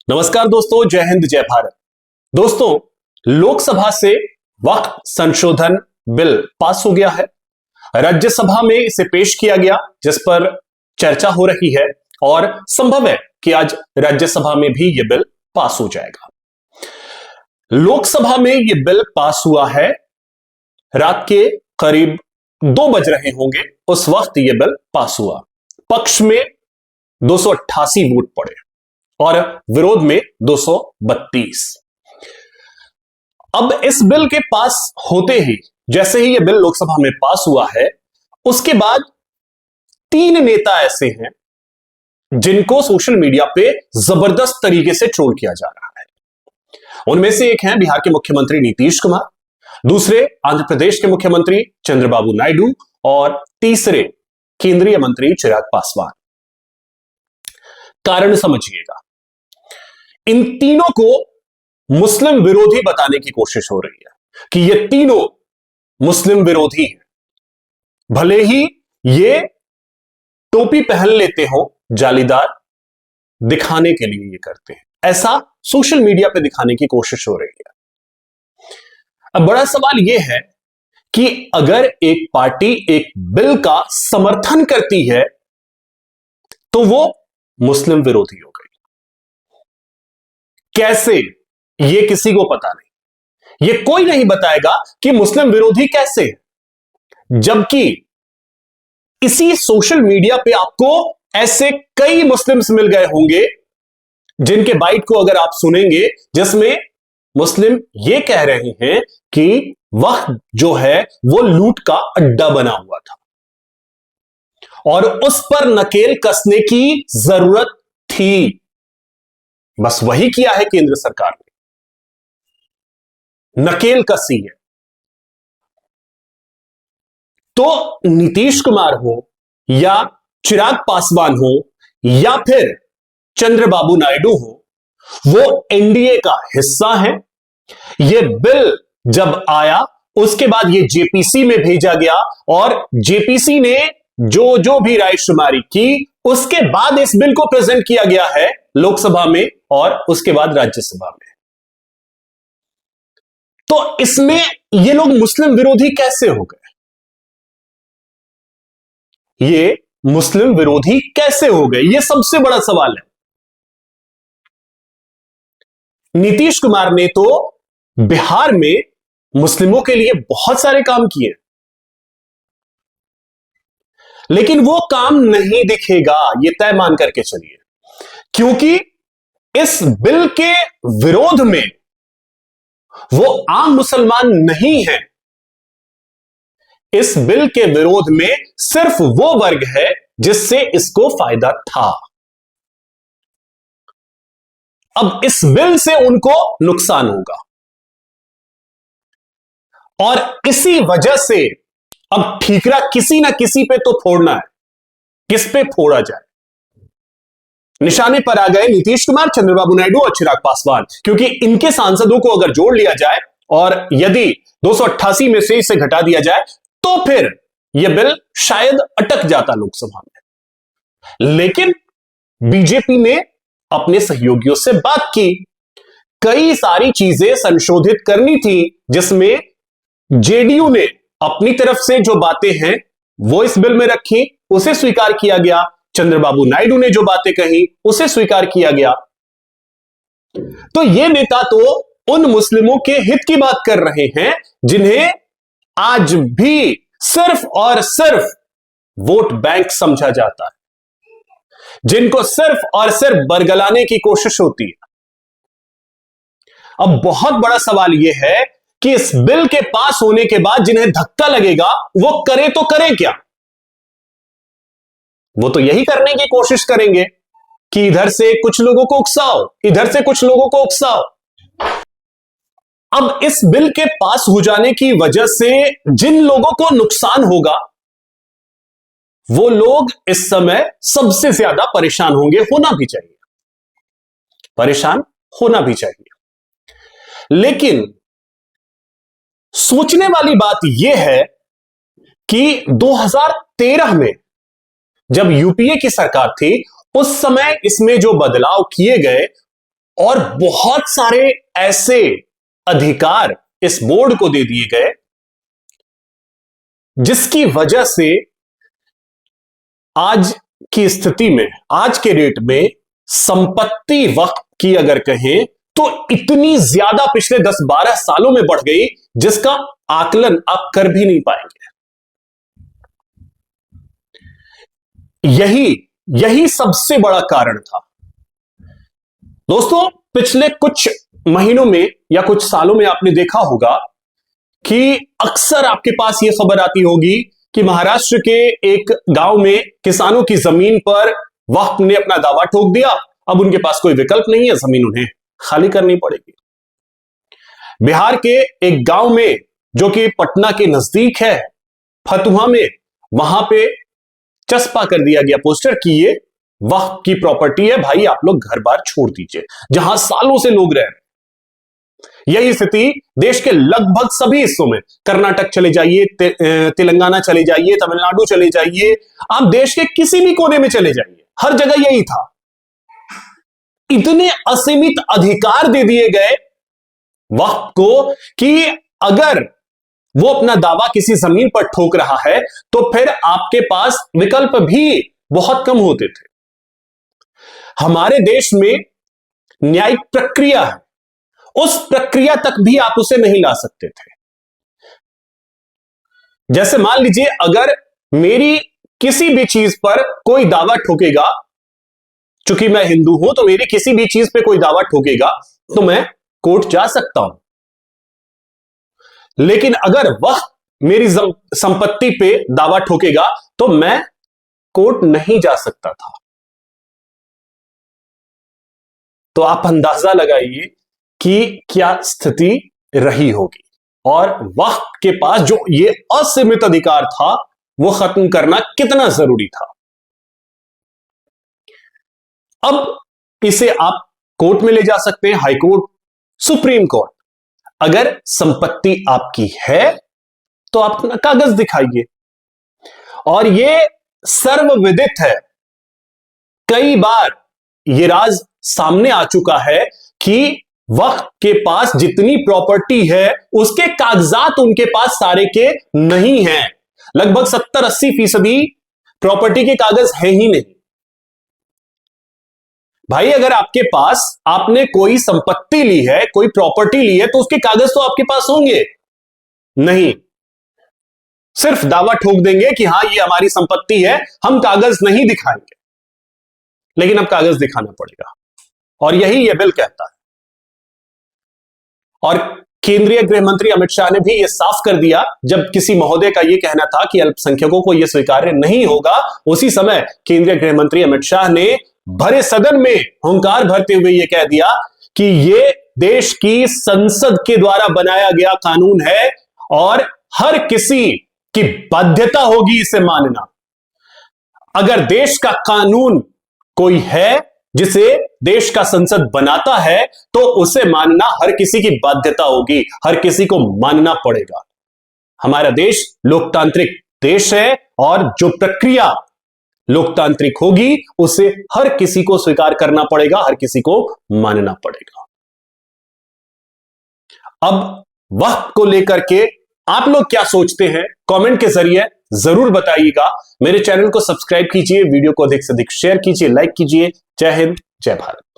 नमस्कार दोस्तों, जय हिंद जय भारत। दोस्तों, लोकसभा से वक्फ संशोधन बिल पास हो गया है। राज्यसभा में इसे पेश किया गया, जिस पर चर्चा हो रही है और संभव है कि आज राज्यसभा में भी यह बिल पास हो जाएगा। लोकसभा में यह बिल पास हुआ है, रात के करीब 2 बज रहे होंगे, उस वक्त यह बिल पास हुआ। पक्ष में 288 वोट पड़े और विरोध में 232। अब इस बिल के पास होते ही, जैसे ही यह बिल लोकसभा में पास हुआ है, उसके बाद 3 नेता ऐसे हैं जिनको सोशल मीडिया पे जबरदस्त तरीके से ट्रोल किया जा रहा है। उनमें से एक हैं बिहार के मुख्यमंत्री नीतीश कुमार, दूसरे आंध्र प्रदेश के मुख्यमंत्री चंद्रबाबू नायडू और तीसरे केंद्रीय मंत्री चिराग पासवान। कारण समझिएगा, इन तीनों को मुस्लिम विरोधी बताने की कोशिश हो रही है कि ये तीनों मुस्लिम विरोधी हैं। भले ही ये टोपी पहन लेते हो जालीदार, दिखाने के लिए ये करते हैं, ऐसा सोशल मीडिया पे दिखाने की कोशिश हो रही है। अब बड़ा सवाल यह है कि अगर एक पार्टी एक बिल का समर्थन करती है तो वो मुस्लिम विरोधी हो गई। कैसे, ये किसी को पता नहीं। ये कोई नहीं बताएगा कि मुस्लिम विरोधी कैसे है, जबकि इसी सोशल मीडिया पे आपको ऐसे कई मुस्लिम्स मिल गए होंगे जिनके बाइट को अगर आप सुनेंगे, जिसमें मुस्लिम ये कह रहे हैं कि वक्फ जो है वो लूट का अड्डा बना हुआ था और उस पर नकेल कसने की जरूरत थी। बस वही किया है केंद्र सरकार ने, नकेल कसी है। तो नीतीश कुमार हो या चिराग पासवान हो या फिर चंद्रबाबू नायडू हो, वो एनडीए का हिस्सा है। यह बिल जब आया उसके बाद यह जेपीसी में भेजा गया और जेपीसी ने जो भी रायशुमारी की, उसके बाद इस बिल को प्रेजेंट किया गया है लोकसभा में और उसके बाद राज्यसभा में। तो इसमें ये लोग मुस्लिम विरोधी कैसे हो गए? ये मुस्लिम विरोधी कैसे हो गए, ये सबसे बड़ा सवाल है। नीतीश कुमार ने तो बिहार में मुस्लिमों के लिए बहुत सारे काम किए, लेकिन वो काम नहीं दिखेगा, ये तय मान करके चलिए, क्योंकि इस बिल के विरोध में वो आम मुसलमान नहीं है। इस बिल के विरोध में सिर्फ वो वर्ग है जिससे इसको फायदा था। अब इस बिल से उनको नुकसान होगा और इसी वजह से अब ठीकरा किसी ना किसी पे तो फोड़ना है। किस पे फोड़ा जाए? निशाने पर आ गए नीतीश कुमार, चंद्रबाबू नायडू और चिराग पासवान, क्योंकि इनके सांसदों को अगर जोड़ लिया जाए और यदि 288 में से इसे घटा दिया जाए तो फिर यह बिल शायद अटक जाता लोकसभा में। लेकिन बीजेपी ने अपने सहयोगियों से बात की, कई सारी चीजें संशोधित करनी थी, जिसमें जेडीयू ने अपनी तरफ से जो बातें हैं वो इस बिल में रखी, उसे स्वीकार किया गया। चंद्रबाबू नायडू ने जो बातें कही उसे स्वीकार किया गया। तो ये नेता तो उन मुस्लिमों के हित की बात कर रहे हैं जिन्हें आज भी सिर्फ और सिर्फ वोट बैंक समझा जाता है, जिनको सिर्फ और सिर्फ बरगलाने की कोशिश होती है। अब बहुत बड़ा सवाल यह है कि इस बिल के पास होने के बाद जिन्हें धक्का लगेगा वो करे तो करें क्या? वो तो यही करने की कोशिश करेंगे कि इधर से कुछ लोगों को उकसाओ, इधर से कुछ लोगों को उकसाओ। अब इस बिल के पास हो जाने की वजह से जिन लोगों को नुकसान होगा, वो लोग इस समय सबसे ज्यादा परेशान होंगे। होना भी चाहिए, परेशान होना भी चाहिए। लेकिन सोचने वाली बात यह है कि 2013 में जब यूपीए की सरकार थी, उस समय इसमें जो बदलाव किए गए और बहुत सारे ऐसे अधिकार इस बोर्ड को दे दिए गए जिसकी वजह से आज की स्थिति में, आज के डेट में संपत्ति वक्फ की अगर कहें तो इतनी ज्यादा पिछले 10-12 सालों में बढ़ गई जिसका आकलन आप कर भी नहीं पाएंगे। यही सबसे बड़ा कारण था। दोस्तों, पिछले कुछ महीनों में या कुछ सालों में आपने देखा होगा कि अक्सर आपके पास यह खबर आती होगी कि महाराष्ट्र के एक गांव में किसानों की जमीन पर वक्फ ने अपना दावा ठोक दिया। अब उनके पास कोई विकल्प नहीं है, जमीन उन्हें खाली करनी पड़ेगी। बिहार के एक गांव में जो कि पटना के नजदीक है, फतुहा में, वहां पे चस्पा कर दिया गया पोस्टर कि ये वक्फ की प्रॉपर्टी है, भाई आप लोग घर बार छोड़ दीजिए, जहां सालों से लोग रह रहे हैं। यही स्थिति देश के लगभग सभी हिस्सों में, कर्नाटक चले जाइए, तेलंगाना चले जाइए, तमिलनाडु चले जाइए, आप देश के किसी भी कोने में चले जाइए, हर जगह यही था। इतने असीमित अधिकार दे दिए गए वक्फ को कि अगर वो अपना दावा किसी जमीन पर ठोक रहा है तो फिर आपके पास विकल्प भी बहुत कम होते थे। हमारे देश में न्यायिक प्रक्रिया है, उस प्रक्रिया तक भी आप उसे नहीं ला सकते थे। जैसे मान लीजिए अगर मेरी किसी भी चीज पर कोई दावा ठोकेगा, चूंकि मैं हिंदू हूं तो मेरी किसी भी चीज पे कोई दावा ठोकेगा तो मैं कोर्ट जा सकता हूं, लेकिन अगर वह मेरी संपत्ति पे दावा ठोकेगा तो मैं कोर्ट नहीं जा सकता था। तो आप अंदाजा लगाइए कि क्या स्थिति रही होगी, और वक्फ के पास जो ये असीमित अधिकार था वो खत्म करना कितना जरूरी था। अब इसे आप कोर्ट में ले जा सकते हैं, हाई कोर्ट, सुप्रीम कोर्ट। अगर संपत्ति आपकी है तो आप अपना कागज दिखाइए, और यह सर्वविदित है, कई बार यह राज सामने आ चुका है कि वक्फ के पास जितनी प्रॉपर्टी है उसके कागजात उनके पास सारे के नहीं हैं। लगभग 70-80% प्रॉपर्टी के कागज है ही नहीं। भाई अगर आपके पास आपने कोई संपत्ति ली है, कोई प्रॉपर्टी ली है, तो उसके कागज तो आपके पास होंगे। नहीं, सिर्फ दावा ठोक देंगे कि हां ये हमारी संपत्ति है, हम कागज नहीं दिखाएंगे, लेकिन अब कागज दिखाना पड़ेगा, और यही यह बिल कहता है। और केंद्रीय गृह मंत्री अमित शाह ने भी यह साफ कर दिया, जब किसी महोदय का यह कहना था कि अल्पसंख्यकों को यह स्वीकार्य नहीं होगा, उसी समय केंद्रीय गृह मंत्री अमित शाह ने भरे सदन में हुंकार भरते हुए यह कह दिया कि यह देश की संसद के द्वारा बनाया गया कानून है और हर किसी की बाध्यता होगी इसे मानना। अगर देश का कानून कोई है जिसे देश का संसद बनाता है तो उसे मानना हर किसी की बाध्यता होगी, हर किसी को मानना पड़ेगा। हमारा देश लोकतांत्रिक देश है, और जो प्रक्रिया लोकतांत्रिक होगी उसे हर किसी को स्वीकार करना पड़ेगा, हर किसी को मानना पड़ेगा। अब वक्फ को लेकर के आप लोग क्या सोचते हैं, कमेंट के जरिए जरूर बताइएगा। मेरे चैनल को सब्सक्राइब कीजिए, वीडियो को अधिक से अधिक शेयर कीजिए, लाइक कीजिए। जय हिंद, जय भारत।